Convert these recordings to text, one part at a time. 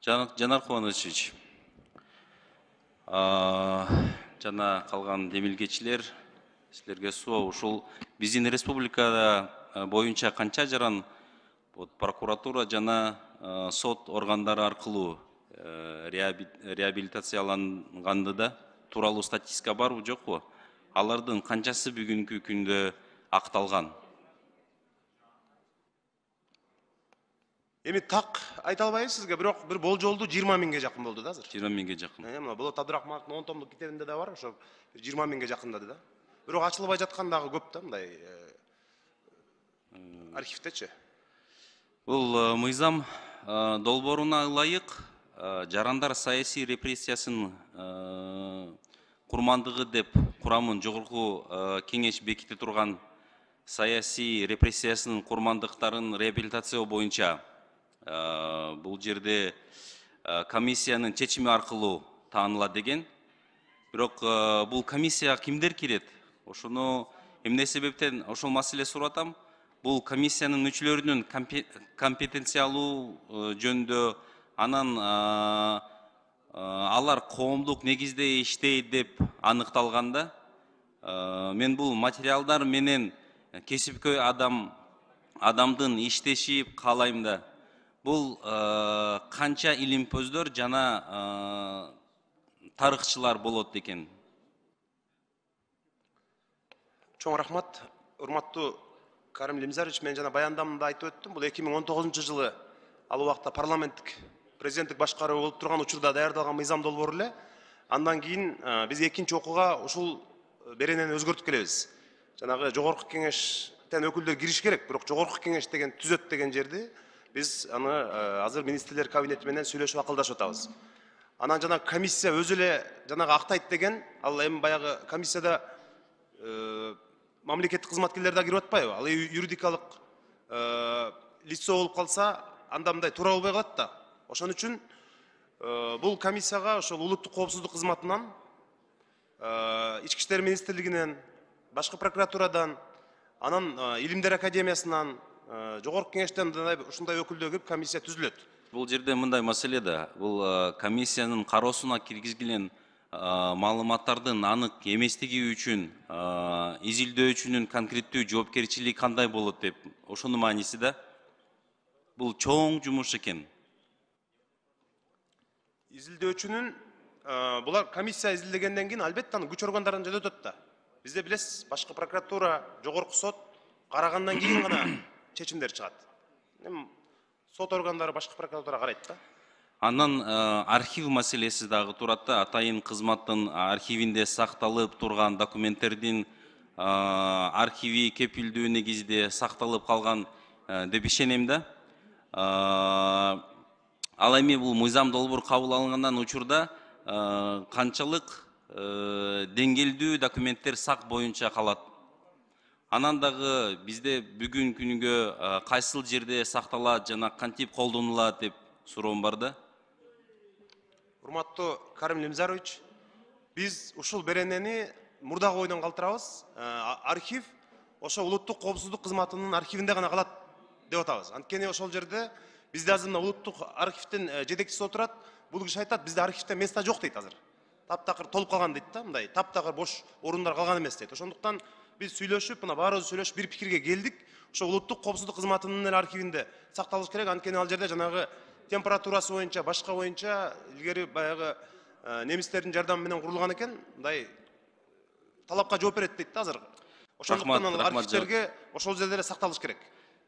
Жанар Кубанович, жана калган демилгечилер, силерге суу ушул биздин республикада боюнча канча жаран прокуратура жана сот органдары аркылуу реабилитацияланганды да тууралуу статистика барбы жокпу? Алардын канчасы бүгүнкү күндө акталган? Эми так айта албайбыз сизге, бирок бир болжолду 20 миңге жакын болду да азыр. 20 миңге жакын. Мына Болот Абдрахмановдун 10 томдук китебинде да бар, ошо 20 миңге жакындады да. Бирок ачылбай жаткан дагы көп да, мындай архивтечи. Бул мыйзам долбооруна ылайык жарандар саясий репрессиясын курмандыгы деп курамын жогорку кеңеш беките турган саясий репрессиясынын курмандыктарын реабилитациялоо боюнча бул жерде комиссиянын чечими аркылуу таанылат деген. Бирок бул комиссияга кимдер кирет? Ошону эмне себептен ошол маселе сурап атам. Бул комиссиянын мүчөлөрүнүн компетенциялуу жөнүндө, анан алар коомдук негизде иштейт деп аныкталганда, мен бул материалдар менен кесипкөй адамдын иштешип каалайм да. Бул канча илимпөздөр жана тарыхчылар болот экен? Чоң рахмат. Урматтуу Карим Лимзарович, мен жана баяндамамда айтып өттүм. Бул 2019 жылы ал убакта парламенттик президенттик башкаруу болуп турган учурда даярдалган мыйзам долбоору эле. Андан кийин биз экинчи окууга ушул беренени өзгөртүп келебиз. Жанагы жогорку кеңештен өкүлдөр кириш керек, бирок жогорку кеңеш деген түзөт деген жерди биз аны азыр министрлер кабинети менен сүйлөшүп акылдашып атабыз. Анан жана комиссия өзү эле жанагы актайт деген, ал эми баягы комиссияда мамлекеттик кызматкерлер да кирип атпайбы? Ал юридикалык лицо болуп калса, анда мындай туура болбой калат да. Ошон үчүн бул комиссияга ошол улуттук коопсуздук кызматынан, Ички иштер министрлигинен, башкы прокуратурадан, анан Илимдер академиясынан, жогорку кеңештен ушундай өкүлдөр кирип комиссия түзүлөт. Бул жерде мындай маселе да. Бул комиссиянын кароосуна киргизилген маалыматтардын анык эместиги үчүн изилдөөчүнүн конкреттүү жоопкерчилиги кандай болот деп, ошонун мааниси да. Бул чоң жумуш экен. Изилдөөчүнүн булар комиссия изилдегенден кийин албетте күч органдарынан жөнөтөт да. Бизде билесиз, башкы прокуратура, жогорку сот карагандан кийин гана чечимдер чыгат. Сот органдары башкы прокуратура карайт да. Анан архив маселеси дагы турат да. Атайын кызматтын архивинде сакталып турган документтердин архиви кепилдүү негизде сакталып калган деп ишенем да. Ал эми бул мыйзам долбоор кабыл алынгандан учурда канчалык деңгээлдүү документтер сак боюнча калат? Анан дагы бизде бүгүн күнгө кайсыл жерде сакталат жана кантип колдонулат деп суроом бар да. Урматтуу Карим Лимзарович, биз ушул беренени мурдагы ойдон калтырабыз. Архив ошо улуттук коопсуздук кызматынын архивинде гана калат деп атабыз. Анткени ошол жерде бизде азыр улуттук архивдин жетекчиси отурат. Бул киши айтат, бизде архивде место жок дейт азыр. Таптакыр толуп калган дейт да, мындай таптакыр бош орундар калган эмес дейт. Ошондуктан биз сүйлөшүп, мына баарыбыз сүйлөшүп бир пикирге келдик. Ошо улуттук коопсуздук кызматынын архивинде сакталыш керек. Анткени ал жерде жанагы температурасы боюнча, башка боюнча илгери баягы немистердин жардамы менен курулган экен, мындай талапка жооп берет дейт да азыр. Ошондуктан ал архивдерге ошол жерде эле сакталыш керек.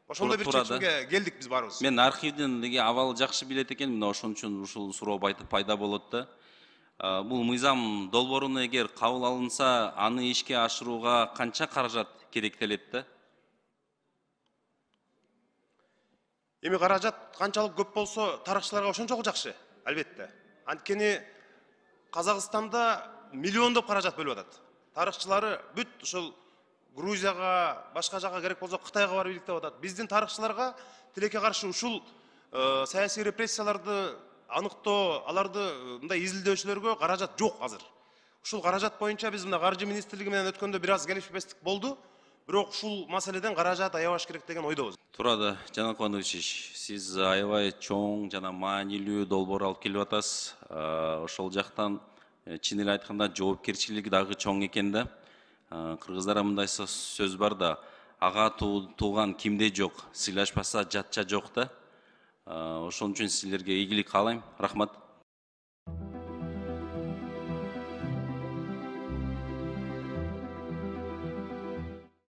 Ошондой бир чечимге келдик биз баарыбыз. Мен архивдин абалы жакшы билет экен, мына ошон үчүн ушул суроо пайда болот да. Бул мыйзам долбооруна эгер кабыл алынса, аны ишке ашырууга канча каражат керектелет да? Эми каражат канчалык көп болсо, тарыхчыларга ошончолук жакшы, албетте. Анткени Казакстанда миллиондоп каражат бөлүп атат. Тарыхчылары бүт ушул Грузияга, башка жака керек болсо Кытайга барып иликтеп атат. Биздин тарыхчыларга тилекке каршы ушул саясий репрессияларды аныктоо, аларды мындай изилдөөчүлөргө каражат жок азыр. Ушул каражат боюнча биз мына каржы министрлиги менен өткөндө бир аз келишпестик болду. бирок ушул маселеден каражат аябаш керек деген ойдобуз. Турады Жанат Кубанович, сиз аябай чоң жана маанилүү долбоор алып келип атасыз. Ошол жактан чын эле айтканда жоопкерчилиги дагы чоң экен да. Кыргыздарда мындай сөз бар да, ага тууган кимде жок, сыйлашпаса жатча жок да. Ошон үчүн силерге ийгилик каалайм. Рахмат.